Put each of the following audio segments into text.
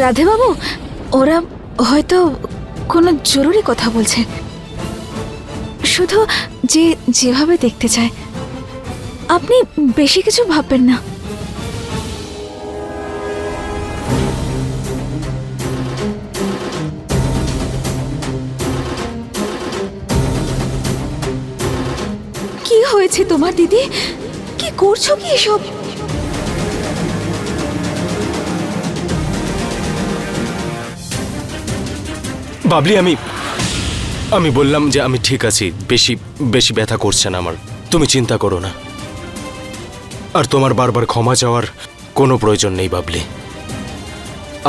রাধে বাবু, ওরা হয়তো কোনো জরুরি কথা বলছে, শুধু যে যেভাবে দেখতে চায়। আপনি বেশি কিছু ভাববেন না। কি হয়েছে তোমার দিদি? কি করছো কি এসব? বাবলি, আমি বললাম যে আমি ঠিক আছি, বেশি বেশি ব্যথা করছে না আমার, তুমি চিন্তা করো না। আর তোমার বারবার ক্ষমা চাওয়ার কোনো প্রয়োজন নেই বাবলি।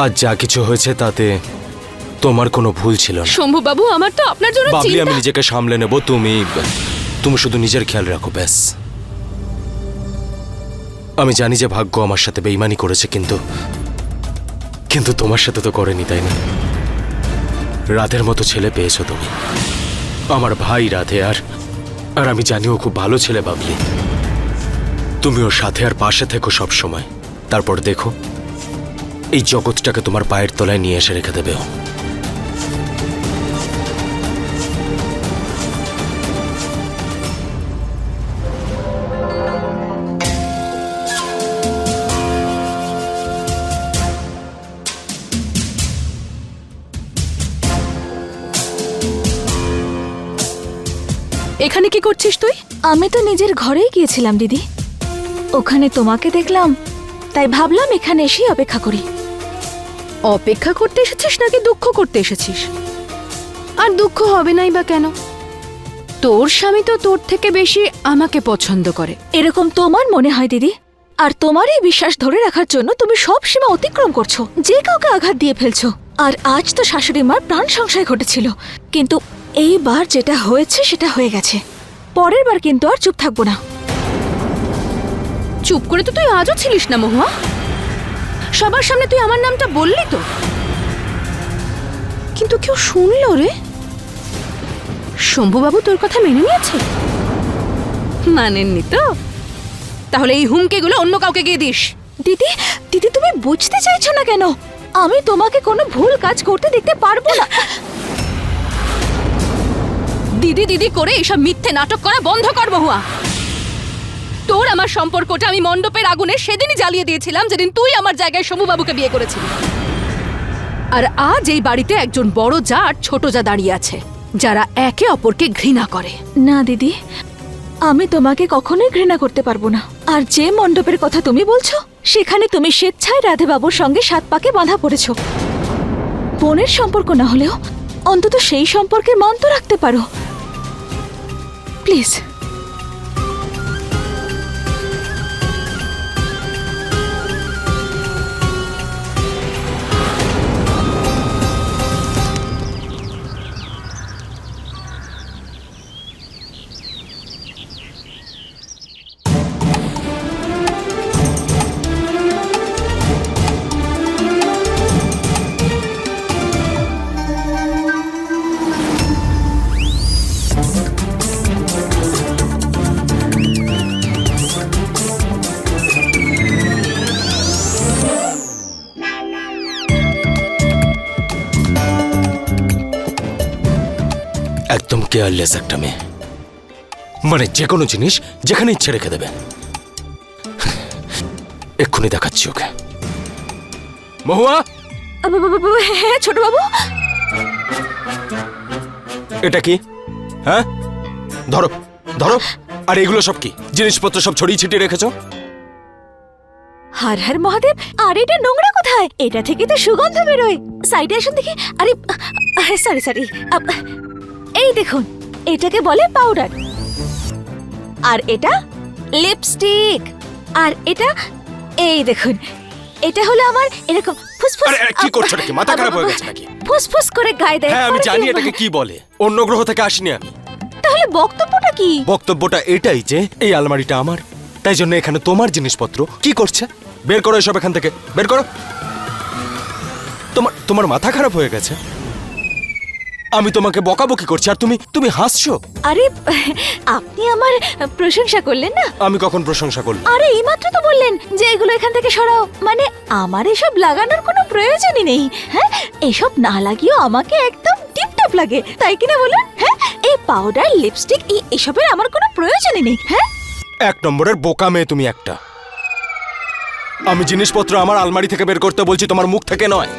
আজ যা কিছু হয়েছে তাতে তোমার কোনো ভুল ছিল না। শম্ভু বাবু, আমার তো আপনার জন্য বাবলি, চিন্তা। আমি নিজেকে সামলে নেব, তুমি শুধু নিজের খেয়াল রাখো ব্যাস। আমি জানি যে ভাগ্য আমার সাথে বেইমানি করেছে, কিন্তু তোমার সাথে তো করেনি, তাই না? রাধের মতো ছেলে পেয়েছো তুমি, আমার ভাই রাধে। আর আমি জানি ও খুব ভালো ছেলে বাবলি। তুমি ওর সাথে আর পাশে থেকো সব সময়। তারপর দেখো, এই জগৎটাকে তোমার পায়ের তলায় নিয়ে এসে রেখে দেবে ও। এখানে কি করছিস তুই? আমি তো নিজের ঘরেই গিয়েছিলাম দিদি, ওখানে তোমাকে দেখলাম, তাই ভাবলাম এখানে এসেই অপেক্ষা করি। অপেক্ষা করতে এসেছিস নাকি দুঃখ করতে এসেছিস? আর দুঃখ হবে নাই বা কেন? তোর স্বামী তো তোর থেকে বেশি আমাকে পছন্দ করে। এরকম তোমার মনে হয় দিদি, আর তোমার এই বিশ্বাস ধরে রাখার জন্য তুমি সব সীমা অতিক্রম করছো, যে কাউকে আঘাত দিয়ে ফেলছো। আর আজ তো শাশুড়ি মার প্রাণ সংশয় ঘটেছিল, কিন্তু এইবার যেটা হয়েছে সেটা হয়ে গেছে। পরের বার কিন্তু আর চুপ থাকবো না। চুপ করে তো তুই আজও ছিলিস না মহুয়া। সবার সামনে তুই আমার নামটা বললি তো, কিন্তু কেউ শুনলো রে? শম্ভুবাবু তোর কথা মেনে নিয়েছে? মানেননি তো? তাহলে এই হুমকিগুলো অন্য কাউকে গিয়ে দিস। দিদি, দিদি তুমি বুঝতে চাইছো না কেন? আমি তোমাকে কোনো ভুল কাজ করতে দেখতে পারবো না। দিদি দিদি করে এসব মিথ্যে নাটক করা বন্ধ কর মহুয়া। তোর আমার সম্পর্কটা আমি মণ্ডপের আগুনে সেদিনই জ্বালিয়ে দিয়েছিলাম, যেদিন তুই আমার জায়গায় শম্ভুবাবুকে বিয়ে করেছিলি। আর আজ এই বাড়িতে একজন বড় জা আর ছোট জা দাঁড়িয়ে আছে, যারা একে অপরকে ঘৃণা করে। না দিদি, আমি তোমাকে কখনোই ঘৃণা করতে পারবো না। আর যে মণ্ডপের কথা তুমি বলছো, সেখানে তুমি স্বেচ্ছায় রাধে বাবুর সঙ্গে 7 পাকে বাঁধা পড়েছো। বোনের সম্পর্ক না হলেও অন্তত সেই সম্পর্কের মান তো রাখতে পারো, প্লিজ। একদম কেয়ারলেস একটা মেয়ে, মানে যে কোনো জিনিস যেখানে ইচ্ছে রেখে দেবে। এক্ষুনি দেখাচ্ছি ওকে। মহুয়া, হ্যাঁ ছোট বাবু। এটা কি? হ্যাঁ, ধরো ধরো। আর এগুলো সব কি? জিনিসপত্র সব ছড়িয়ে ছিটিয়ে রেখেছো। হর হর মহাদেব, আর এটা নোংরা কোথায়? এটা থেকে তো সুগন্ধ বেরোয়। সাইডে আসুন দেখি। আরে সরি সরি, এই দেখুন, এটাকে বলে পাউডার, আর এটা লিপস্টিক, আর এটা এই দেখুন, এটা হলো আমার এরকম ফুসফুস। আরে কি করছো নাকি? মাথা খারাপ হয়ে গেছে নাকি? ফুসফুস করে গায়ে দেয়। হ্যাঁ আমি জানি এটাকে কি বলে, অন্য গ্রহ থেকে আসিনি আমি। তাহলে বক্তব্যটা কি? বক্তব্যটা এটাই যে এই আলমারিটা আমার, তাই জন্য এখানে তোমার জিনিসপত্র। কি করছে? বের করো এসব এখান থেকে, বের করো। তোমার মাথা খারাপ হয়ে গেছে? আমি তোমাকে বকাবকি করছি আর তুমি তুমি হাসছো। আরে আপনি আমার প্রশংসা করলেন না? আমি কখন প্রশংসা করলাম? আরে এইমাত্র তো বললেন যে এগুলো এখান থেকে সরাও, মানে আমার এসব লাগানোর কোনো প্রয়োজনই নেই। হ্যাঁ, এসব না লাগিয়েও আমাকে একদম টিপটপ লাগে, তাই কিনা বলুন? হ্যাঁ, এই পাউডার লিপস্টিক এসবের আমার কোনো প্রয়োজনই নেই। হ্যাঁ, এক নম্বরের বোকা মেয়ে তুমি একটা। আমি জিনিসপত্র আমার আলমারি থেকে বের করতে বলছি, তোমার মুখ থেকে নয়।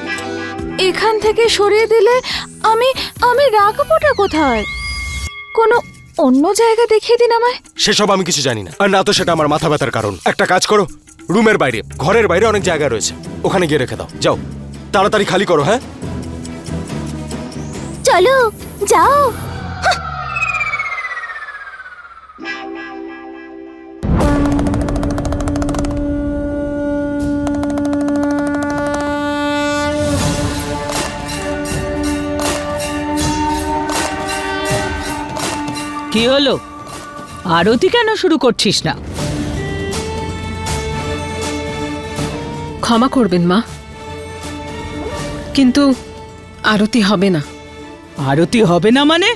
এখান থেকে সরিয়ে দিলে আমি আমি রাখবোটা কোথায়? কোনো অন্য জায়গা দেখিয়ে দিন আমায়। সেসব আমি কিছু জানি না, আর না তো সেটা আমার মাথা ব্যথার কারণ। একটা কাজ করো, রুমের বাইরে, ঘরের বাইরে অনেক জায়গা রয়েছে, ওখানে গিয়ে রেখে দাও। যাও, তাড়াতাড়ি খালি করো। হ্যাঁ, চলো যাও। কি হলো? আরতি কেন শুরু করছিস না? ক্ষমা করবেন মা, কিন্তু আরতি হবে না। আরতি হবে না মানে?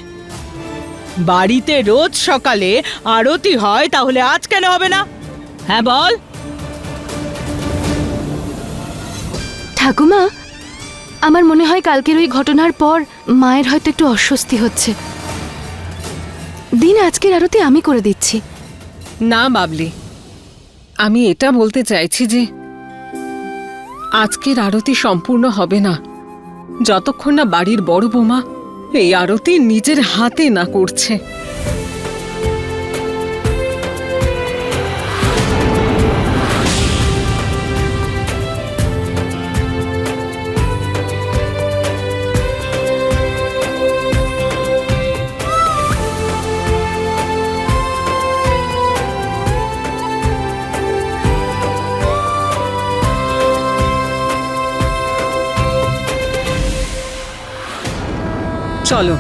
বাড়িতে রোজ সকালে আরতি হয়, তাহলে আজ কেন হবে না? হ্যাঁ বল। ঠাকুমা, আমার মনে হয় কালকের ওই ঘটনার পর মায়ের হয়তো একটু অস্বস্তি হচ্ছে। দিন আজকের আরতি আমি করে দিচ্ছি। না বাবলি, আমি এটা বলতে চাইছি যে আজকের আরতি সম্পূর্ণ হবে না যতক্ষণ না বাড়ির বড় বৌমা এই আরতি নিজের হাতে না করছে। চলো।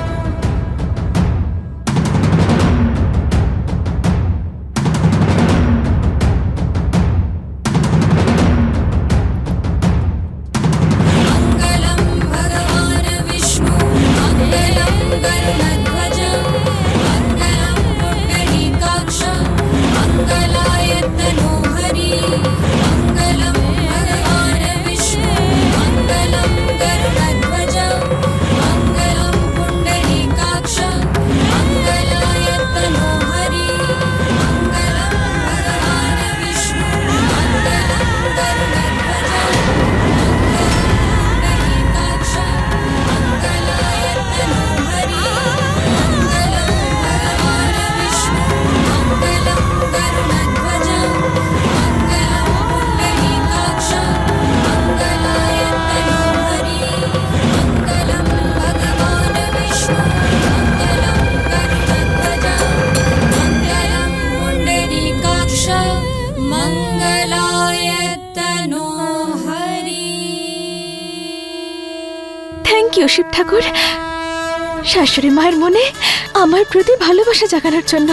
থ্যাংক ইউ শিব ঠাকুর, শাশুড়ি মায়ের মনে আমার প্রতি ভালোবাসা জাগানোর জন্য।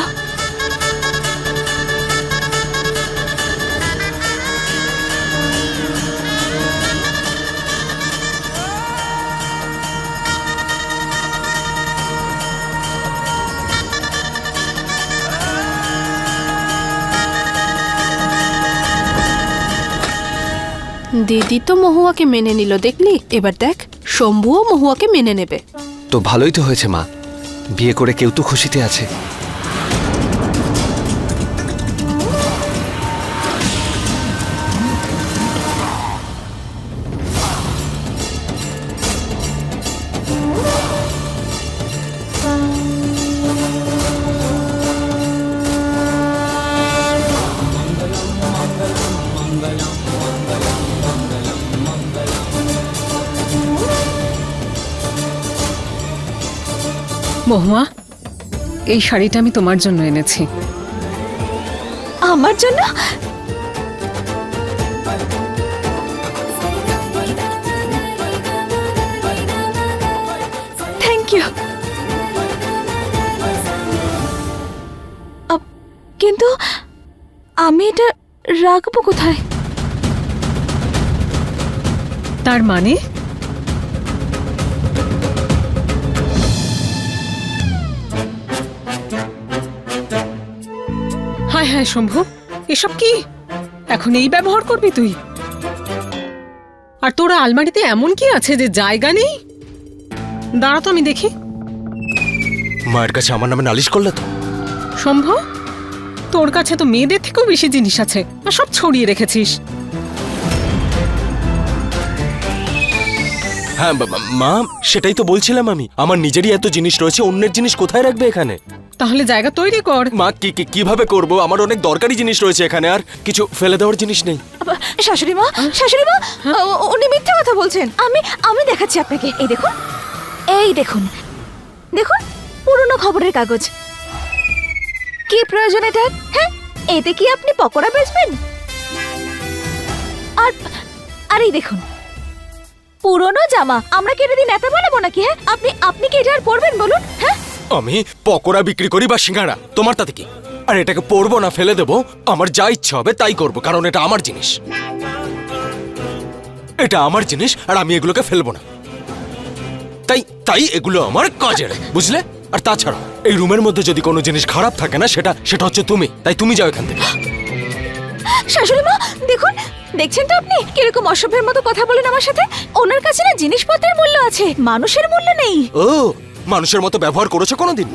দিদি তো মহুয়াকে মেনে নিল, দেখলি? এবার দেখ, শম্ভুও মহুয়াকে মেনে নেবে। তো ভালোই তো হয়েছে মা, বিয়ে করে কেউ তো খুশিতে আছে। মহুয়া, এই শাড়িটা আমি তোমার জন্য এনেছি। আমার জন্য? Thank you. কিন্তু আমি এটা রাখবো কোথায়? তার মানে হ্যাঁ শম্ভু, এসব কি এখন এই ব্যবহার করবি তুই? আর তোরা আলমারিতে এমন কি আছে যে জায়গা নেই? দাঁড়া তো আমি দেখি। মায়ের কাছে আমার নামে নালিশ করলে তো? শম্ভু, তোর কাছে তো মেয়েদের থেকেও বেশি জিনিস আছে আর সব ছড়িয়ে রেখেছিস। হ্যাঁ মা, সেটাই তো বলছিলাম আমি। আমার নিজেরই এত জিনিস রয়েছে, অন্যের জিনিস কোথায় রাখবে এখানে? তাহলে জায়গা তৈরি কর। মা কিভাবে করব? আমার অনেক দরকারি জিনিস রয়েছে এখানে, আর কিছু ফেলে দেওয়ার জিনিস নেই। শাশুড়ি মা, উনি মিথ্যা কথা বলছেন। আমি দেখাচ্ছি আপনাকে। এই দেখুন, দেখুন পুরনো খবরের কাগজ। কি প্রয়োজন এটা? হ্যাঁ, এতে কি আপনি পকোড়া বেচবেন? আর এই দেখুন পুরনো জামা। আমরা কি এটা দিয়ে নেতা বানাবো নাকি? হ্যাঁ, আপনি কি এটা আর পরবেন বলুন? হ্যাঁ, আমি পকোড়া বিক্রি করি বা সিঙ্গাড়া, তোমার তাতে কি? আর এটাকে পরবো না ফেলে দেবো, আমার যা ইচ্ছা হবে তাই করব, কারণ এটা আমার জিনিস। এটা আমার জিনিস আর আমি এগুলোকে ফেলবো না। তাই এগুলো আমার কাজের, বুঝলে? আর তাছাড়া এই রুমের মধ্যে যদি কোনো জিনিস খারাপ থাকে না, সেটা হচ্ছে তুমি। তাই তুমি যাও এখান থেকে। শাশুড়ি মা দেখুন, দেখছেন তো আপনি কিরকম অসভ্যের মতো কথা বলেন আমার সাথে? ওনার কাছে না জিনিসপত্রের মূল্য আছে, মানুষের মূল্য নেই। ও, মানুষের মতো ব্যবহার করেছো কোনোদিন?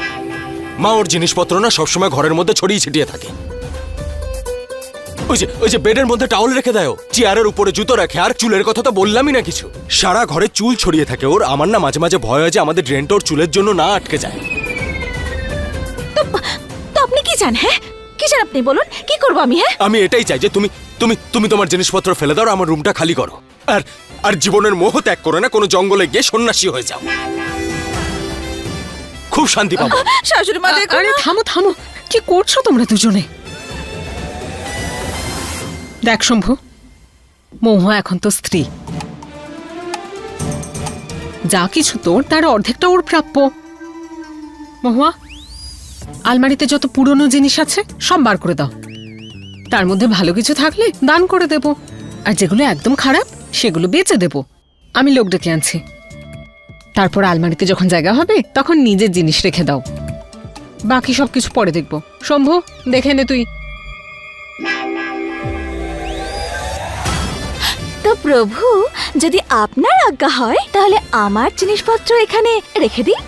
মা ওর জিনিসপত্র না সবসময় ঘরের মধ্যে ছড়িয়ে ছিটিয়ে থাকে। ওই যে বেডের মধ্যে টাওয়াল রেখে দেয়, চেয়ারের উপরে জুতো রাখে, আর চুলের কথা তো বললামই না কিছু। সারা ঘরে চুল ছড়িয়ে থাকে ওর। আমার না মাঝে মাঝে ভয় হয় যে আমাদের ড্রেনটা ওর চুলের জন্য না আটকে যায়। তো আপনি কি চান? হ্যাঁ, কি চান আপনি বলুন? কি করবো আমি? হ্যাঁ, আমি এটাই চাই যে তুমি তোমার জিনিসপত্র ফেলে দাও, আমার রুমটা খালি করো, আর জীবনের মোহ ত্যাগ করে না কোনো জঙ্গলে গিয়ে সন্ন্যাসী হয়ে যাও। খুব শান্তি পাবো। শাশুড়ি মা দেখুন। আরে থামো থামো, কি করছো তোমরা দুজনে? দেখ শম্ভু, মহুয়া এখন তো স্ত্রী, যা কিছু তোর তার অর্ধেকটা ওর প্রাপ্য। মহুয়া, আলমারিতে যত পুরনো জিনিস আছে সব বার করে দাও। তার মধ্যে ভালো কিছু থাকলে দান করে দেব, আর যেগুলো একদম খারাপ সেগুলো বেচে দেব। আমি লোক ডেকে আনছি। তারপর আলমারিতে যখন জায়গা হবে তখন নিজের জিনিস রেখে দাও, বাকি সবকিছু পরে দেখব। শম্ভু, দেখে নে তুই। তো প্রভু, যদি আপনার আজ্ঞা হয় তাহলে আমার জিনিসপত্র এখানে রেখে দিই।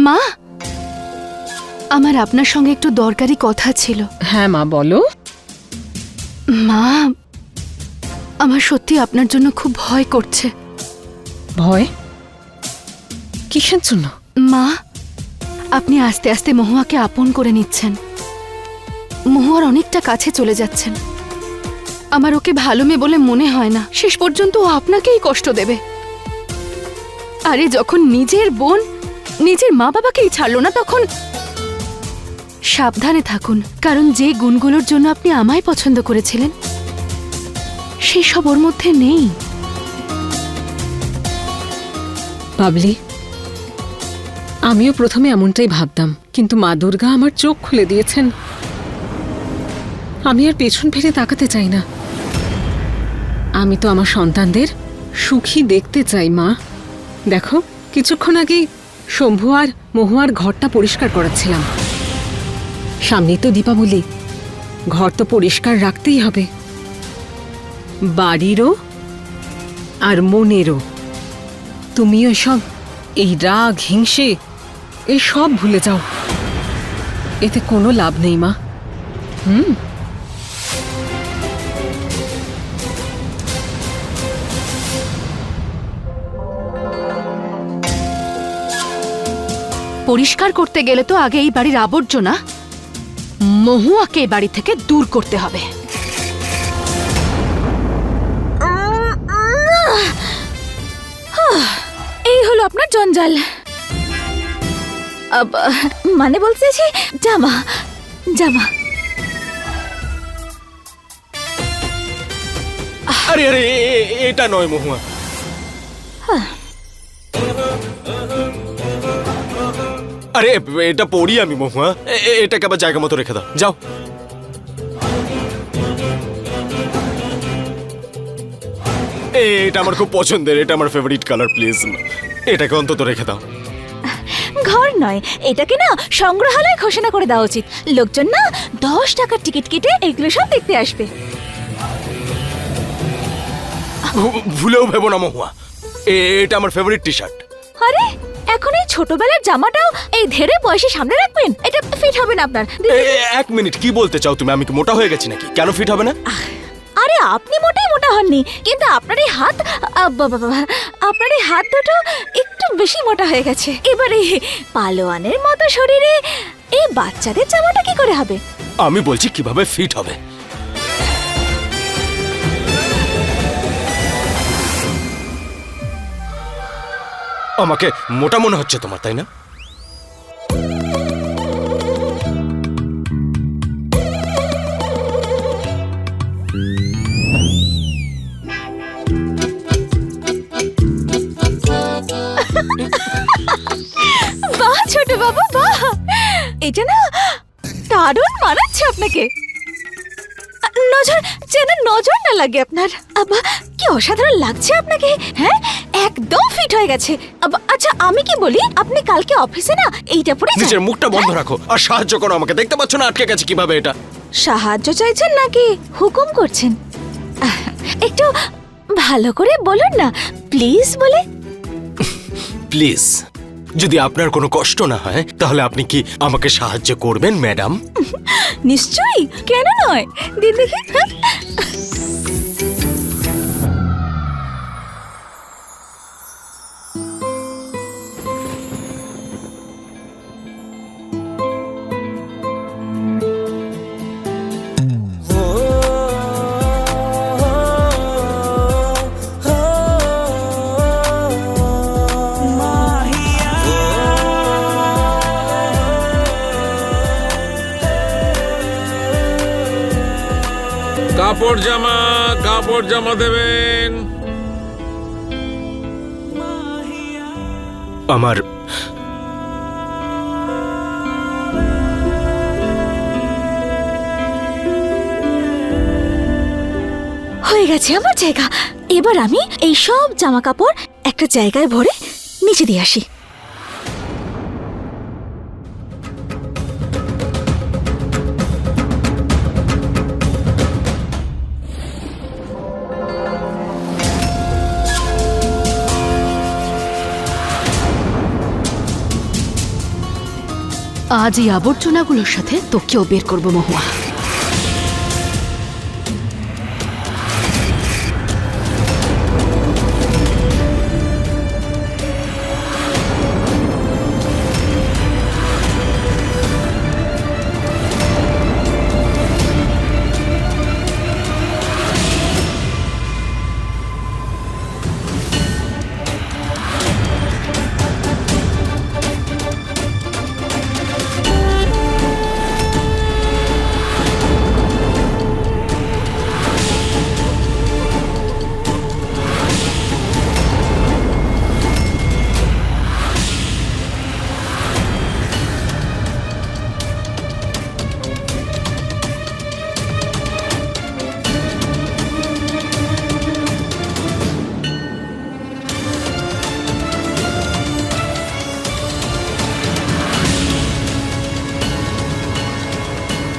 মা, আমার আপনার সঙ্গে একটু দরকারি কথা ছিল। হ্যাঁ মা, বলো। মা, আমার সত্যি আপনার জন্য খুব ভয় করছে। ভয়? কিসের জন্য? মা, আপনি আস্তে আস্তে মহুয়াকে আপন করে নিচ্ছেন, মহুয়ার অনেকটা কাছে চলে যাচ্ছেন। আমার ওকে ভালো মেয়ে বলে মনে হয় না, শেষ পর্যন্ত ও আপনাকেই কষ্ট দেবে। আরে যখন নিজের বোন নিজের মা বাবাকেই ছাড়লো না, তখন সাবধানে থাকুন, কারণ যে গুণগুলোর জন্য আপনি আমায় পছন্দ করেছিলেন সেই সব ওর মধ্যে নেই। বাবলি, আমিও প্রথমে এমনটাই ভাবতাম, কিন্তু মা দুর্গা আমার চোখ খুলে দিয়েছেন। আমি আর পেছন ফিরে তাকাতে চাই না। আমি তো আমার সন্তানদের সুখী দেখতে চাই মা। দেখো, কিছুক্ষণ আগেই শম্ভু আর মহুয়ার ঘরটা পরিষ্কার করাচ্ছিলাম। সামনেই তো দীপাবলি, ঘর তো পরিষ্কার রাখতেই হবে, বাড়িরও আর মনেরও। তুমিও সব এই রাগ হিংসে এই সব ভুলে যাও, এতে কোনো লাভ নেই মা। পরিষ্কার করতে গেলে তো আগে এই বাড়ির আবর্জনা মহুয়াকে এই বাড়ি থেকে দূর করতে হবে। এই হলো আপনার জঞ্জাল। মানে বলতে যে জামা জামা। আরে এটা নয় মহুয়া। আরে এটা পড়ি আমি মহুয়া, এটাকে আবার জায়গা মতো রেখে দাও, যাও। এটা আমার খুব পছন্দের, এটা আমার ফেভারিট কালার, প্লিজ এটাকে অন্তত রেখে দাও। ঘর নয়, এটাকে না সংগ্রহালয় ঘোষণা করে দেওয়া উচিত। লোকজন না 10 টাকার টিকিট কেটে এগুলো সব দেখতে আসবে। ভুলেও ভেবো না মহুয়া, এটা আমার ফেভারিট টি শার্ট। আরে এখন এই ছোটবেলার জামাটাও এই ধেড়ে বয়সে সামনে রাখবেন? এটা ফিট হবে না আপনার। এক মিনিট, কি বলতে চাও তুমি? আমি কি মোটা হয়ে গেছি নাকি? কেন ফিট হবে না? আরে আপনি মোটেই মোটা হননি, কিন্তু আপনার এই হাত, আপনার এই হাত দুটো একটু বেশি মোটা হয়ে গেছে। এবারে পালোয়ানের মতো শরীরে এই বাচ্চাদের জামাটা কি করে হবে? আমি বলছি কিভাবে ফিট হবে। আমাকে মোটা মনে হচ্ছে তোমার, তাই না? বাহ ছোট বাবু বাহ, এটা না দারুণ মানাচ্ছে আপনাকে। নজর যেন নজর না লাগে আপনার। কি অসাধারণ লাগছে আপনাকে। হ্যাঁ, একদম ফিট হয়ে গেছে। আচ্ছা আমি কি বলি, আপনি কালকে অফিসে না এইটা পরে যান। নিজের মুখটা বন্ধ রাখো আর সাহায্য করো আমাকে। দেখতে পাচ্ছ না আটকে গেছে কিভাবে? এটা সাহায্য চাইছেন নাকি হুকুম করছেন? একটু ভালো করে বলুন না প্লিজ বলে। প্লিজ, যদি আপনার কোনো কষ্ট না হয় তাহলে আপনি কি আমাকে সাহায্য করবেন ম্যাডাম? নিশ্চয়ই, কেন নয়। দিন দেখি। কাপড় জামা দেবেন। আমার হয়ে গেছে আমার জায়গা। এবার আমি এই সব জামা কাপড় একটা জায়গায় ভরে নিচে দিয়ে আসি। আজ এই আবর্জনাগুলোর সাথে তোকেও বের করবো মহুয়া।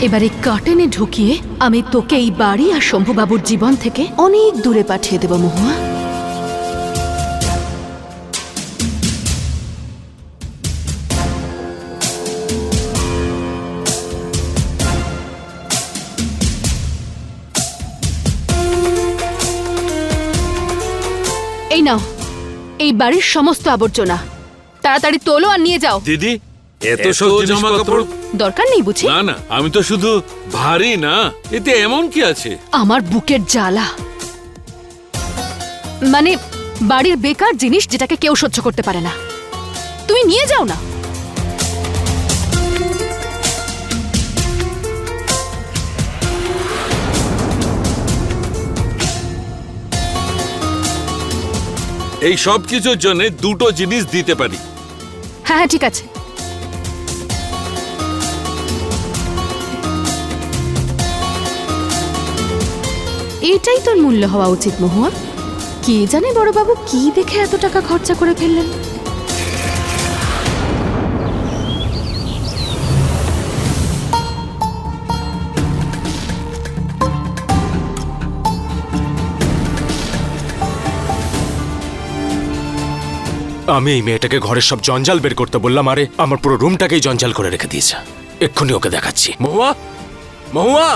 এবারে কার্টেনে ঢুকিয়ে আমি তোকে এই বাড়ি আর শম্ভুবাবুর জীবন থেকে অনেক দূরে পাঠিয়ে দেব মহুয়া। এই নাও এই বাড়ির সমস্ত আবর্জনা, তাড়াতাড়ি তোলো আর নিয়ে যাও। দিদি, এত সব জামা কাপড় দরকার নেই বুঝি? না না, আমি তো শুধু ভারী না, এতে এমন কি আছে? আমার বুকের জ্বালা, মানে বাড়ির বেকার জিনিস যেটাকে কেউ সহ্য করতে পারে না। তুমি নিয়ে যাও না। এই সব কিছুর জন্য দুটো জিনিস দিতে পারি। হ্যাঁ হ্যাঁ ঠিক আছে। এটাই তোর মূল্য হওয়া উচিত মহুয়া। কে জানে বড়বাবু কি দেখে এত টাকা খরচা করে ফেললেন। আমি এই মেয়েটাকে ঘরের সব জঞ্জাল বের করতে বললাম, আরে আমার পুরো রুমটাকেই জঞ্জাল করে রেখে দিয়েছে। এক্ষুনি ওকে দেখাচ্ছি। মহুয়া, মহুয়া,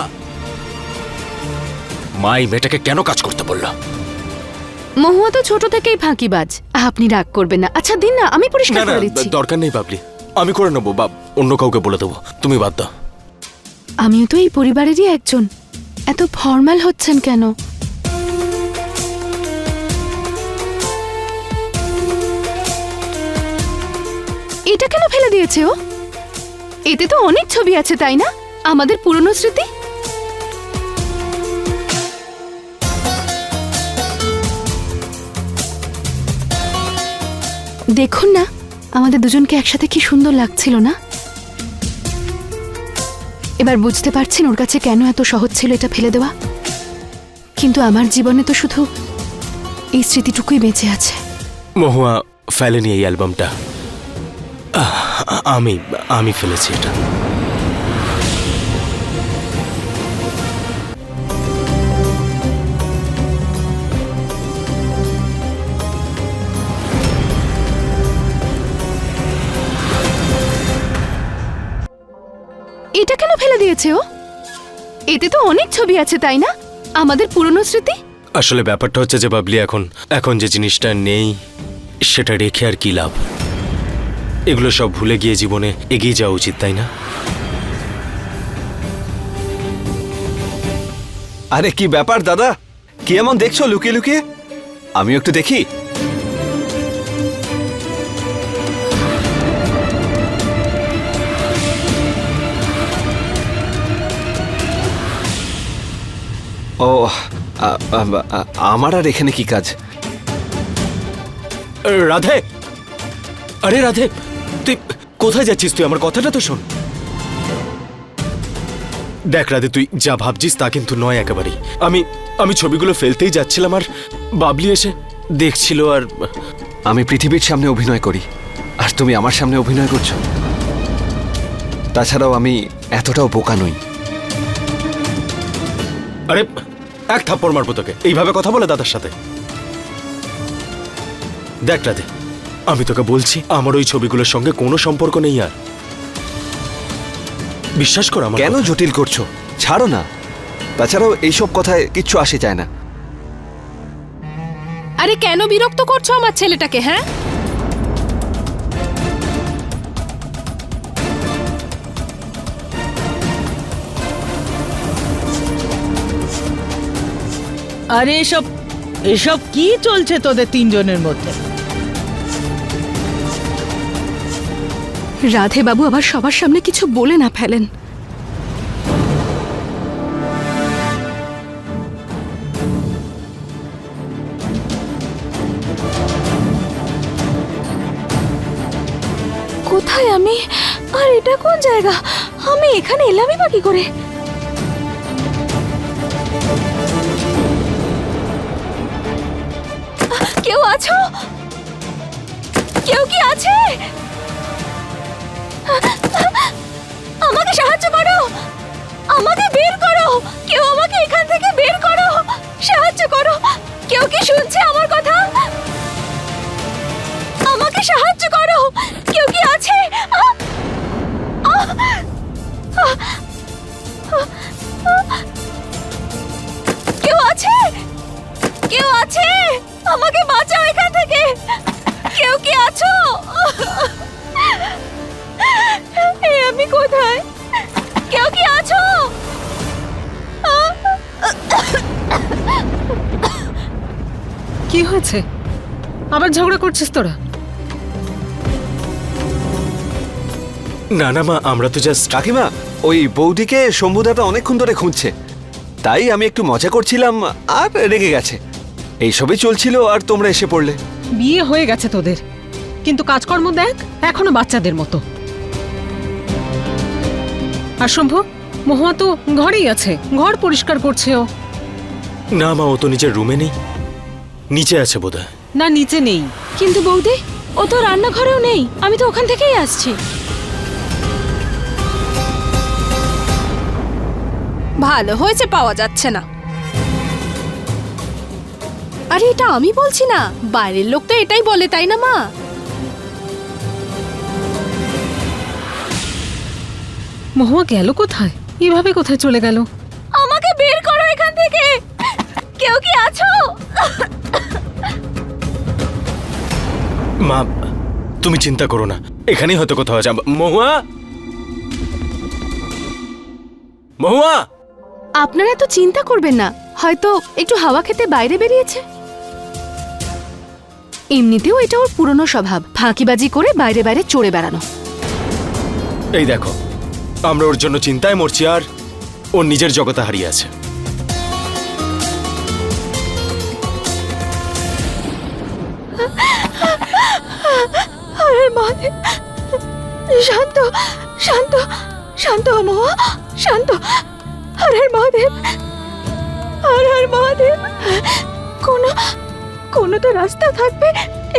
মা এই মেয়েটাকে কেন কাজ করতে বললো? মহুয়া তো ছোট থেকেই ফাঁকিবাজ। আপনি রাগ করবেন না। আচ্ছা দিন না, আমি না পরিষ্কার না, করে দিচ্ছি। দরকার নেই বাবলি, আমি করে নেবো। অন্য কাউকে বলে দেবো, তুমি বাদ দাও। আমিও তো এই পরিবারেরই একজন। এত ফর্মাল হচ্ছেন কেন? এটা কেন ফেলে দিয়েছে ও? এতে তো অনেক ছবি আছে, তাই না? আমাদের পুরনো স্মৃতি। দেখুন না, আমাদের দুজনকে একসাথে কি সুন্দর লাগছিল না? এবার বুঝতে পারছেন ওর কাছে কেন এত সহজ ছিল এটা ফেলে দেওয়া। কিন্তু আমার জীবনে তো শুধু এই স্মৃতিটুকুই বেঁচে আছে। মহুয়া ফেলেনি এই অ্যালবামটা, আমি ফেলেছি এটা। এটা কেন ফেলে দিয়েছে ও? এতে তো অনেক ছবি আছে, তাই না? আমাদের পুরনো স্মৃতি। আসলে ব্যাপারটা হচ্ছে যে বাবলি, এখন যে জিনিসটা নেই সেটা রেখে আর কি লাভ? এগুলো সব ভুলে গিয়ে জীবনে এগিয়ে যাওয়া উচিত, তাই না? আরে কি ব্যাপার দাদা, কি এমন দেখছো লুকিয়ে লুকিয়ে? আমিও একটু দেখি। ও আমার আর এখানে কি কাজ? রাধে, আরে রাধে, তুই কোথায় যাচ্ছিস? তুই আমার কথাটা তো শোন। দেখ রাধে, তুই যা ভাবছিস তা কিন্তু নয় একেবারেই। আমি ছবিগুলো ফেলতেই যাচ্ছিলাম আর বাবলি এসে দেখছিল। আর আমি পৃথিবীর সামনে অভিনয় করি আর তুমি আমার সামনে অভিনয় করছো। তাছাড়াও আমি এতটাও বোকা নই। আরে এক থাপ্পড় মারবো তোকে, এইভাবে কথা বলে দাদার সাথে? দেখ রাধে, আমি তোকে বলছি আমার ওই ছবিগুলোর সঙ্গে কোনো সম্পর্ক নেই। আর বিশ্বাস কর আমার কেন কথা। জটিল করছো? ছাড়ো না। তাছাড়াও এইসব কথায় কিচ্ছু আসে যায় না। আরে কেন বিরক্ত করছো আমার ছেলেটাকে? হ্যাঁ, আরে এসব কি চলছে তোদের তিনজনের মধ্যে? রাধে বাবু আবার সবার সামনে কিছু বলে না ফেলেন। কোথায় আমি? আর এটা কোন জায়গা? আমি এখানে এলামই বা কি করে? কেউ আছো? কেউ কি আছে? আমাকে সাহায্য করো, আমাকে বের করো, কেউ আমাকে এখান থেকে বের করো, সাহায্য করো। কেউ কি শুনছে আমার কথা? আমাকে সাহায্য করো, কেউ কি আছে? কেউ আছে? কেউ আছে? আমাকে বাঁচাও এখান থেকে। কেউ কি আছো? আমি কোথায়? কেউ কি আছো? কি হয়েছে? আবার ঝগড়া করছিস তোরা? না না মা, আমরা তো জাস্ট। কাকিমা, ওই বৌদিকে শম্ভুদাদা অনেকক্ষণ ধরে খুঁজছে, তাই আমি একটু মজা করছিলাম আর রেগে গেছে। এইসবই চলছিল আর তোমরা এসে পড়লে। বিয়ে হয়ে গেছে তোদের, কিন্তু কাজকর্ম দেখ এখনো বাচ্চাদের মতো। আর শম্ভু, মহুয়া তো ঘরেই আছে, ঘর পরিষ্কার করছে ও। না মা, ও তো নিজের রুমে নেই, নিচে আছে বোধহয়। না, নিচে নেই। কিন্তু বৌদি, ও তো রান্নাঘরেও নেই। আমি তো ওখান থেকেই আসছি। ভালো হয়েছে পাওয়া যাচ্ছে না। আরে এটা আমি বলছি না, বাইরের লোক তো এটাই বলে, তাই না মা? মহুয়া গেল কোথায়? এভাবে কোথায় চলে গেল? আমাকে বের করো এখান থেকে। কেউ কি আছো? মা, তুমি চিন্তা করো না, এখানেই হয়তো কোথাও আছে। মহুয়া, মহুয়া। আপনারা এত চিন্তা করবেন না, হয়তো একটু হাওয়া খেতে বাইরে বেরিয়েছে। এমনিতেও এটা ওর পুরনো স্বভাব, ফাঁকিবাজি করে বাইরে বাইরে চড়ে বেড়ানো। এই দেখো, আমরা ওর জন্য চিন্তায় মরছি আর ও নিজের জগতে হারিয়ে আছে। আরে মহাদেব, শান্ত শান্ত শান্ত হ মহুয়া, শান্ত। হর হর মহাদেব, হর হর মহাদেব। কোনো কোনো তো রাস্তা থাকবে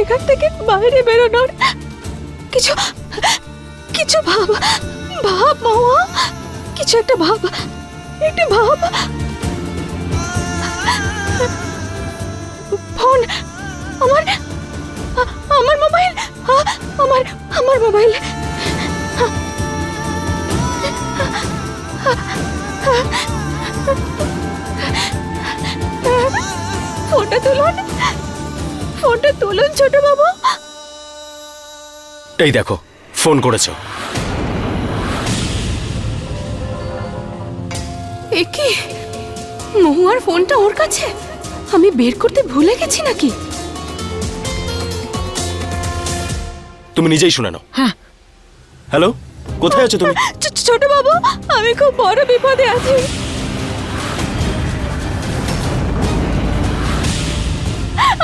এখান থেকে বাইরে বেরোনোর। কিছু কিছু ভাব, ভাব মহুয়া, কিছু একটা ভাব, একটু ভাব। ফোন, আমার আমার মোবাইল, আমার আমার মোবাইল। ফোনটা তুলুন, ফোনটা তুলুন ছোট বাবু। এই দেখো, ফোন করেছো। এ কি, মহুয়ার ফোনটা ওর কাছে? আমি বের করতে ভুলে গেছি নাকি? তুমি নিজেই শুনে নাও। হ্যাঁ। হ্যালো, কোথায় আছো তুমি? ছোট বাবু, আমি খুব বড় বিপদে আছি।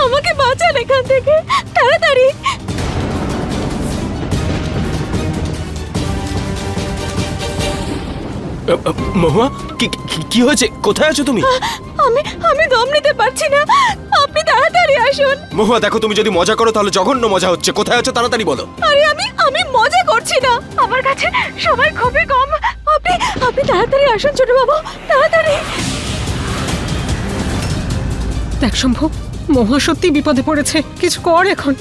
আমাকে বাঁচান এখান থেকে, তাড়াতাড়ি। মহুয়া, কি হয়েছে? কোথায় আছো তুমি? আমি আমি দম নিতে পারছি না, আপনি তাড়াতাড়ি আসুন। মহুয়া দেখো, তুমি যদি মজা করো তাহলে জঘন্য মজা হচ্ছে। কোথায় আছো তাড়াতাড়ি বলো। আরে আমি মজা করছি না, আমার কাছে সময় খুবই কম। আপনি আপনি তাড়াতাড়ি আসুন ছোট বাবু, তাড়াতাড়ি। দেখ শম্ভু, মহুয়া সত্যি বিপদে পড়েছে, কিছু কর এখন।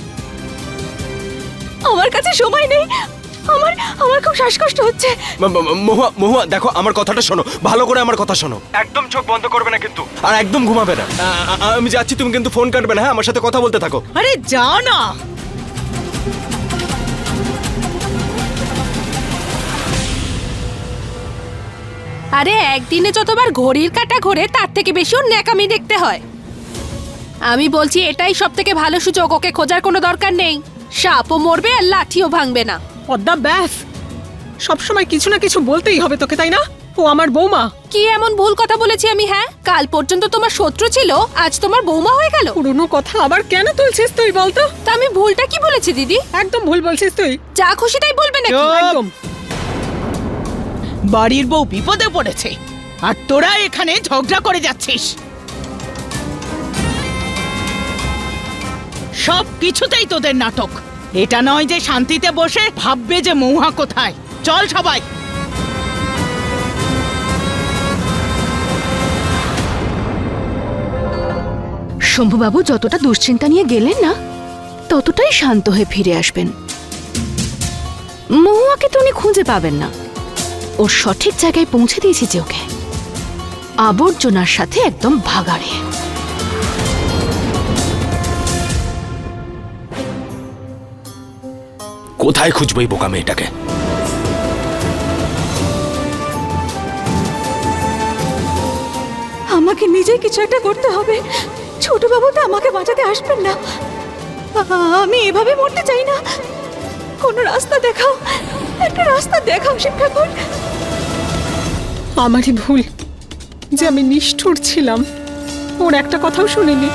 আমার কাছে সময় নেই, আমার আমার খুব শ্বাসকষ্ট হচ্ছে। মহুয়া দেখো, আমার কথাটা শোনো, ভালো করে আমার কথা শোনো। একদম চোখ বন্ধ করবে না কিন্তু, আর একদম ঘুমাবে না। আমি যাচ্ছি, তুমি কিন্তু ফোন কাটবে না, হ্যাঁ? আমার সাথে কথা বলতে থাকো। আরে যাও না। আরে একদিনে যতবার ঘড়ির কাঁটা ঘোরে তার থেকে বেশি ওর ন্যাকামি দেখতে হয়। আমি বলছি এটাই সব থেকে ভালো সুযোগ, ওকে খোঁজার কোনো দরকার নেই। সাপও মরবে আর লাঠিও ভাঙবে না। পদ্মা ব্যাস, সবসময় কিছু না কিছু বলতেই হবে তোকে, তাই না? ও আমার বৌমা। কি এমন ভুল কথা বলেছি আমি? হ্যাঁ, কাল পর্যন্ত তোমার শত্রু ছিল, আজ তোমার বৌমা হয়ে গেল। পুরনো কথা আবার কেন তুলছিস তুই, বলতো? তা আমি ভুলটা কি বলেছি দিদি? একদম ভুল বলছিস তুই। যা খুশি তাই বলবে নাকি? চুপ। একদম। বাড়ির বউ বিপদে পড়েছে আর তোরা এখানে ঝগড়া করে যাচ্ছিস। সব কিছুতেই তোদের নাটক। এটা নয় যে শান্তিতে বসে ভাববে যে মহুয়া কোথায়। চল সবাই। শম্ভুবাবু যতটা দুশ্চিন্তা নিয়ে গেলেন না, ততটাই শান্ত হয়ে ফিরে আসবেন। মহুয়াকে তো উনি খুঁজে পাবেন না, ওর সঠিক জায়গায় পৌঁছে দিয়েছি যে ওকে আবর্জনার সাথে একদম ভাগাড়ে। কোথায় খুঁজবো এই বোকা মেয়েটাকে? আমাকে নিজেই কিছু একটা করতে হবে। ছোট বাবু তো আমাকে বাঁচাতে আসবেন না। আমি এভাবে মরতে চাই না। কোনো রাস্তা দেখাও, একটা রাস্তা দেখাও শিব ঠাকুর। আমারই ভুল যে আমি নিষ্ঠুর ছিলাম, ওর একটা কথাও শুনিনি।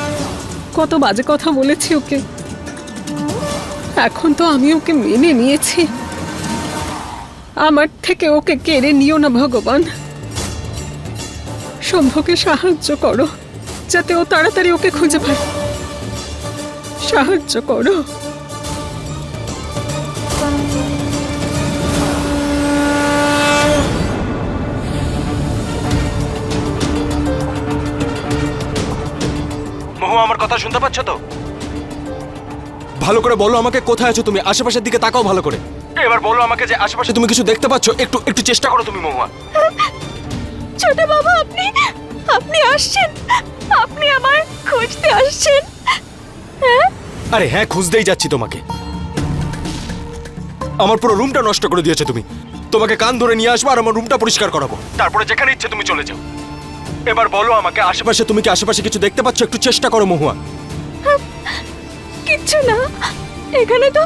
কত বাজে কথা বলেছি ওকে। এখন তো আমি ওকে মেনে নিয়েছি, আমার থেকে ওকে কেড়ে নিও না ভগবান। শম্ভুকে সাহায্য করো যাতে ও তাড়াতাড়ি ওকে খুঁজে পায়। সাহায্য করো। মহুয়া, আমার কথা শুনতে পাচ্ছ তো? ভালো করে বলো আমাকে, কোথায় আছো তুমি? আশেপাশের দিকে তাকাও ভালো করে। এবার বলো আমাকে যে আশেপাশে তুমি কিছু দেখতে পাচ্ছ, একটু একটু চেষ্টা করো তুমি মহুয়া। ছোট বাবু, আপনি আপনি আসছেন? আপনি আমায় খুঁজতে আসছেন? হ্যাঁ? আরে হ্যাঁ, খুঁজতেই যাচ্ছি তোমাকে। আমার পুরো রুমটা নষ্ট করে দিয়েছে তুমি। তোমাকে কান ধরে নিয়ে আসবো আর আমার রুমটা পরিষ্কার করাবো, তারপরে যেখানে ইচ্ছে তুমি চলে যাও। এবার বলো আমাকে আশেপাশে তুমি কি আশেপাশে কিছু দেখতে পাচ্ছ? একটু চেষ্টা করো মহুয়া। কিচ্ছু না, এখানে তো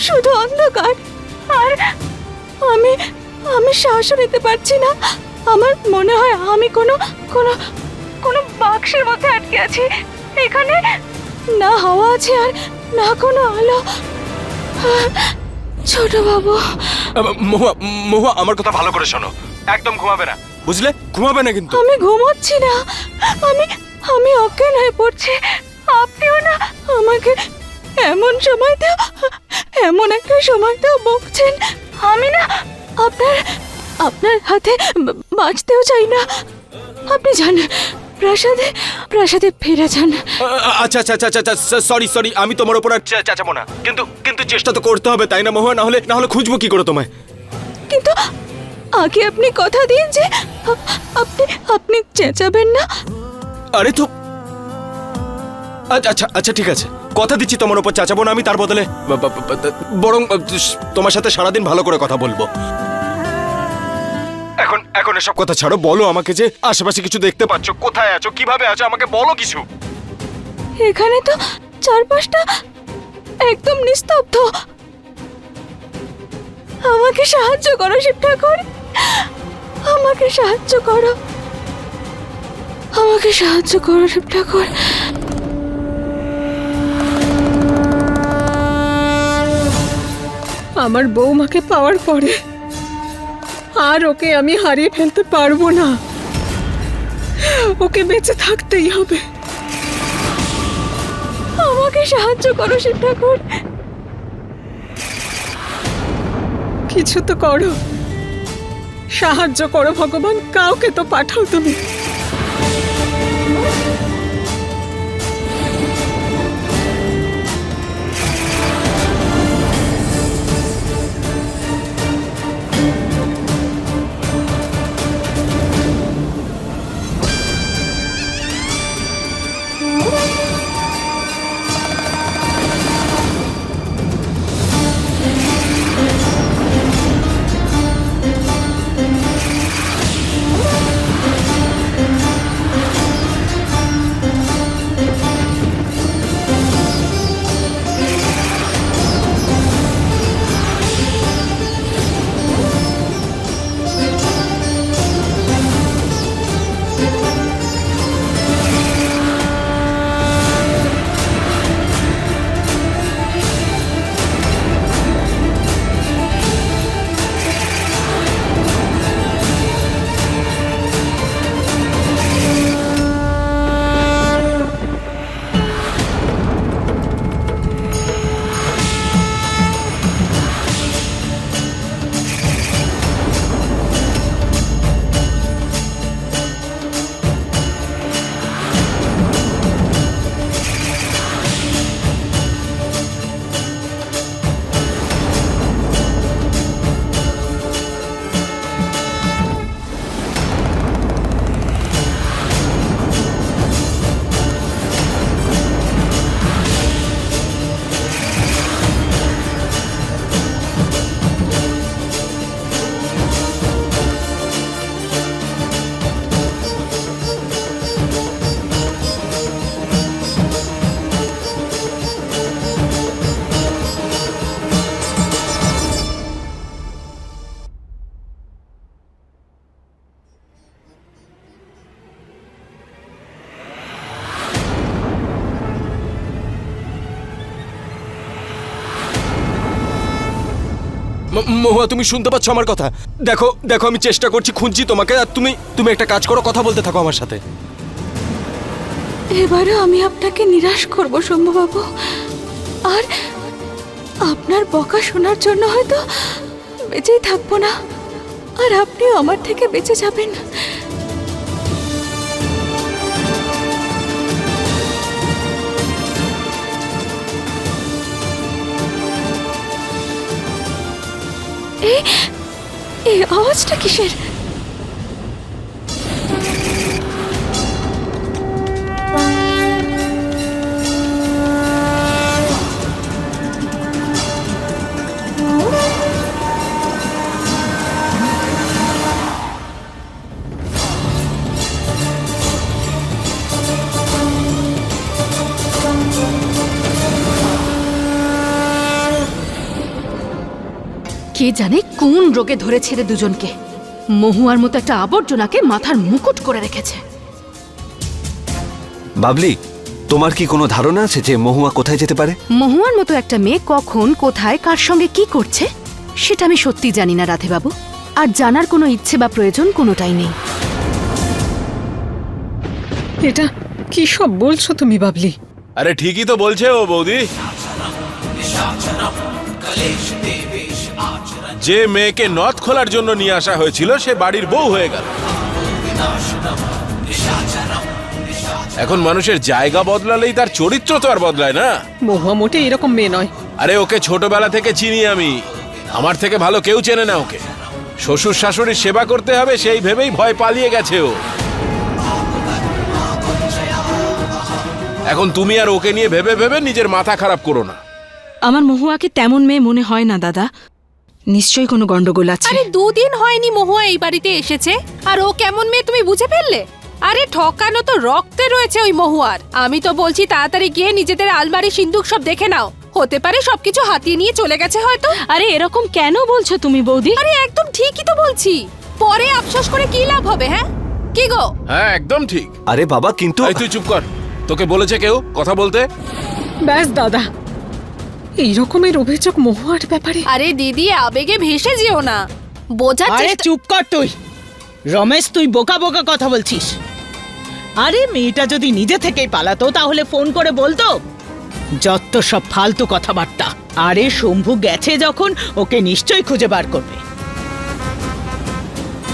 শুধু অন্ধকার। আর আমি আমি শ্বাসও নিতে পারছি না। আমার মনে হয় আমি কোনো কোনো কোনো বাক্সের মধ্যে আটকে আছি। এখানে না হাওয়া আছে আর না কোনো আলো। ছোট বাবু, মহুয়া, মহুয়া আমার কথা ভালো করে শোনো, একদম ঘুমাবে না, বুঝলে? ঘুমাবে না কিন্তু। আমি ঘুমোচ্ছি না, আমি আমি অজ্ঞান হয়ে পড়ছি। আপনিও না আমাকে এমন সময়তেও, এমন একটা সময়তেও বকছেন। আমি না আপনার আপনার হাতে বাঁচতেও চাই না। আপনি জানেন, প্রাসাদে প্রাসাদে ফিরে যান। আচ্ছা আচ্ছা আচ্ছা আচ্ছা, সরি সরি, আমি তোমার উপর আর চেঁচাবো না, কিন্তু কিন্তু চেষ্টা তো করতে হবে, তাই না মহুয়া? না হলে খুঁজবো কি করে তোমায়? কিন্তু আগে আপনি কথা দিন যে আপনি আপনি চেঁচাবেন না। আরে তো আচ্ছা আচ্ছা আচ্ছা, ঠিক আছে, কথা দিচ্ছি তোমার উপর চেঁচাবো না আমি, তার বদলে বরং তোমার সাথে সারাদিন ভালো করে কথা বলবো। এখন এখন এসব কথা ছাড়ো, বলো আমাকে যে আশেপাশে কিছু দেখতে পাচ্ছ, কোথায় আছো, কিভাবে আছো, আমাকে বলো কিছু। এখানে তো চারপাশটা একদম নিস্তব্ধ। আমাকে সাহায্য করো শিব ঠাকুর, আমাকে সাহায্য করো, আমাকে সাহায্য করো শিব ঠাকুর। আমার বৌমাকে পাওয়ার পরে আর ওকে আমি হারিয়ে ফেলতে পারবো না। ওকে বেঁচে থাকতেই হবে। আমাকে সাহায্য করো শিব ঠাকুর। কিছু তো করো, সাহায্য করো ভগবান, কাউকে তো পাঠাও তুমি। মহুয়া, তুমি শুনতে পাচ্ছ আমার কথা? দেখো দেখো, আমি চেষ্টা করছি, খুঁজছি তোমাকে, আর তুমি তুমি একটা কাজ করো, কথা বলতে থাকো আমার সাথে। এবারে আমি আপনাকে নিরাশ করব শম্ভুবাবু, আর আপনার বকা শোনার জন্য হয়তো বেঁচেই থাকবো না, আর আপনিও আমার থেকে বেঁচে যাবেন। এই আওয়াজটা কিসের? কে জানে কোন রোগে ধরেছে রে দুজনকে। মহুয়ার মতো একটা আবর্জনাকে মাথার মুকুট করে রেখেছে। বাবলি, তোমার কি কোনো ধারণা আছে যে মহুয়া কোথায় যেতে পারে? মহুয়ার মতো একটা মেয়ে কখন কোথায় কার সঙ্গে কি করছে সেটা আমি সত্যি জানি না রাধে বাবু, আর জানার কোনো ইচ্ছে বা প্রয়োজন কোনোটাই নেই। এটা কি সব বলছো তুমি বাবলি? আরে ঠিকই তো বলছে ও বৌদি। যে মেয়েকে নথ খোলার জন্য নিয়ে আসা হয়েছিল সে বাড়ির বউ হয়ে গেল। এখন মানুষের জায়গা বদলালেই তার চরিত্র তো আর বদলায় না। মহুয়া মোটে এরকম মেয়ে নয়। আরে ওকে ছোটবেলা থেকে চিনি আমি, আমার থেকে ভালো কেউ চেনে না ওকে। শ্বশুর শাশুড়ির সেবা করতে হবে সেই ভেবেই ভয় পালিয়ে গেছে ও। এখন তুমি আর ওকে নিয়ে ভেবে ভেবে নিজের মাথা খারাপ করো না। আমার মহুয়াকে তেমন মেয়ে মনে হয় না দাদা, নিশ্চয়ই কোনো গন্ডগোল আছে। আরে দুদিন হয়নি মহুয়া এই বাড়িতে এসেছে আর ও কেমন মেয়ে তুমি বুঝে ফেললে? আরে ঠকানো তো রক্তে রয়েছে ওই মহুয়ার। আমি তো বলছি তাড়াতাড়ি গিয়ে নিজেদের আলমারি সিন্দুক সব দেখে নাও, হতে পারে সবকিছু হাতিয়ে নিয়ে চলে গেছে হয়তো। আরে এরকম কেন বলছো তুমি বৌদি? আরে একদম ঠিকই তো বলছি, পরে আফসোস করে কি লাভ হবে? হ্যাঁ কি গো? হ্যাঁ একদম ঠিক। আরে বাবা, কিন্তু এই তুই চুপ কর, তোকে বলেছে কেউ কথা বলতে? ব্যাস দাদা, এই রকমের অভিযোগ মহুয়ার ব্যাপারে? আরে দিদি আবেগে ভেসে যেও না, বোঝার আরে চেষ্টা। চুপ কর তুই। রমেশ, তুই বোকা বোকা কথা বলছিস। আরে মেয়েটা যদি নিজে থেকেই পালাতো তাহলে ফোন করে বলতো। যত সব ফালতু কথাবার্তা। আরে শম্ভু গেছে যখন, ওকে নিশ্চয়ই খুঁজে বার করবে।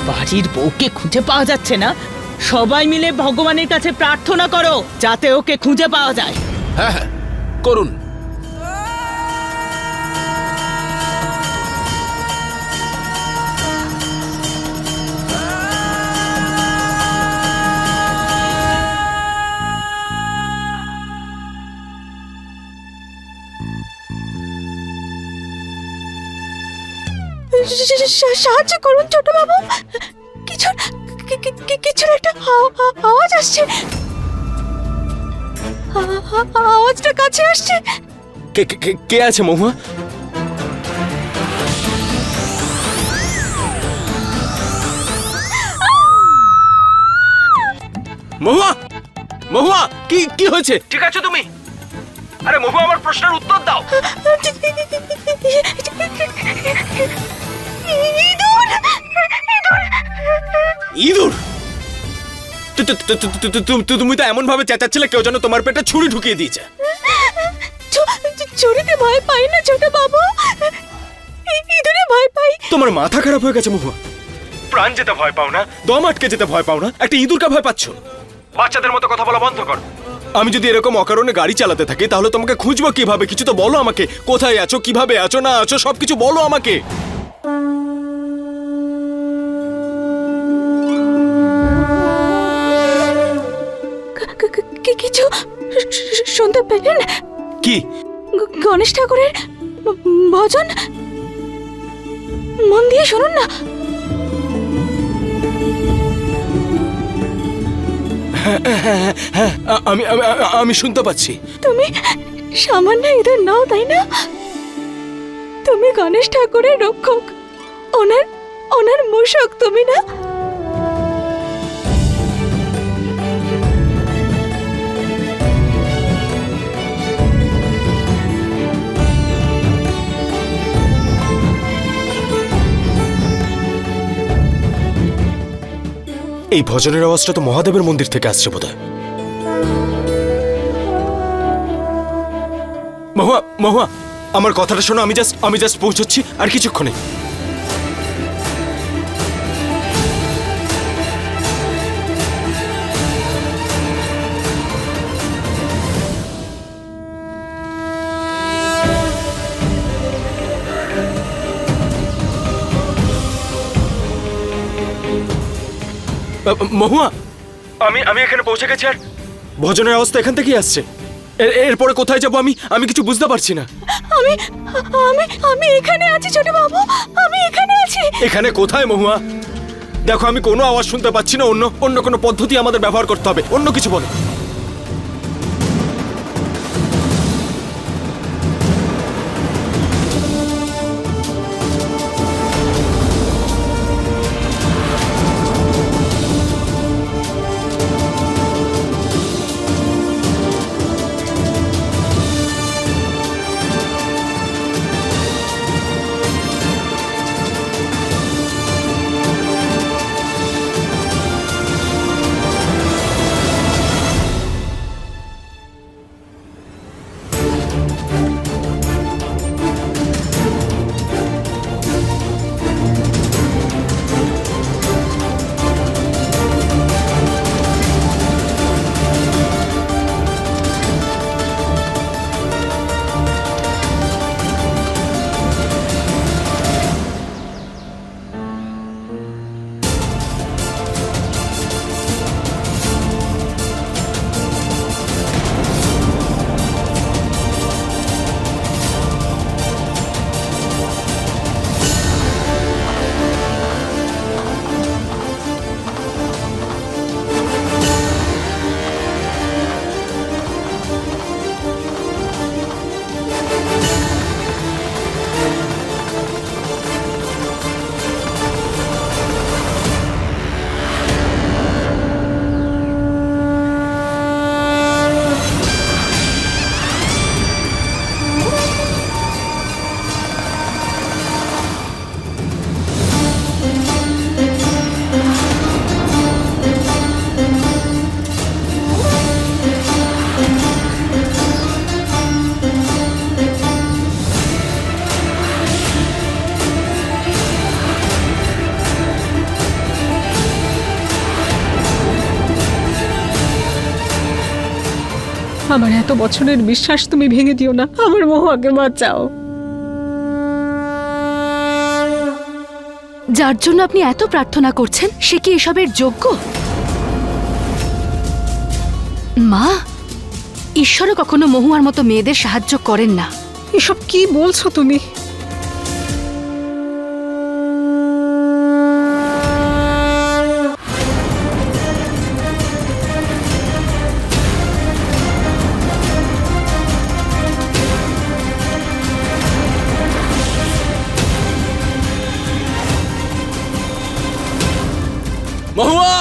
বাড়ির বউকে খুঁজে পাওয়া যাচ্ছে না, সবাই মিলে ভগবানের কাছে প্রার্থনা করো যাতে ওকে খুঁজে পাওয়া যায়। হ্যাঁ হ্যাঁ করুন। সাহায্য করুন ছোট বাবু, কিছুর একটা আওয়াজ আসছে। আওয়াজটা কাছে আসছে। কে আছে মহুয়া? মহুয়া, মহুয়া, কি হয়েছে? ঠিক আছে তুমি? আরে মহুয়া, আমার প্রশ্নের উত্তর দাও। ইঁদুর? তুমি তো এমন ভাবে চেঁচাচ্ছিলে কেউ যেন তোমার পেটে ছুরি ঢুকিয়ে দিয়েছে। চুরিতে ভয় পাই না ছোট বাবু, ইঁদুরে ভয় পাই। তোমার মাথা খারাপ হয়ে গেছে মহুয়া। প্রাণ যেতে ভয় পাও না, দম আটকে যেতে ভয় পাও না, একটা ইঁদুরকে ভয় পাচ্ছ? বাচ্চাদের মতো কথা বলা বন্ধ কর। আমি যদি এরকম অকারণে গাড়ি চালাতে থাকি তাহলে তোমাকে খুঁজবো কিভাবে? কিছু তো বলো আমাকে, কোথায় আছো, কিভাবে আছো না আছো, সবকিছু বলো আমাকে। কিছু শুনতে পেলেন? কি? গণেশ ঠাকুরের ভজন, মন দিয়ে শুনুন না। আমি শুনতে পাচ্ছি। তুমি সামান্য ইঁদুর নাও, তাই না? তুমি গণেশ ঠাকুরের রক্ষক, ওনার মূষক তুমি না? এই ভজনের আওয়াজটা তো মহাদেবের মন্দির থেকে আসছে বোধহয়। মহুয়া, মহুয়া, আমার কথাটা শোনো। আমি জাস্ট পৌঁছচ্ছি আর কিছুক্ষণে। মহুয়া, আমি এখানে পৌঁছে গেছি আর ভজনের অবস্থা এখান থেকেই আসছে। এরপরে কোথায় যাব আমি কিছু বুঝতে পারছি না। আমি আমি আমি এখানে আছি ছোট বাবু, আমি এখানে আছি। এখানে কোথায় মহুয়া? দেখো আমি কোনো আওয়াজ শুনতে পাচ্ছি না। অন্য কোনো পদ্ধতি আমাদের ব্যবহার করতে হবে। অন্য কিছু বলো। আমার এত বছরের বিশ্বাস তুমি ভেঙে দিও না, আমার মহুয়াকে বাঁচাও। যার জন্য আপনি এত প্রার্থনা করছেন সে কি এসবের যোগ্য? মা, ঈশ্বরও কখনো মহুয়ার মতো মেয়েদের সাহায্য করেন না। এসব কি বলছো তুমি? মহুয়া!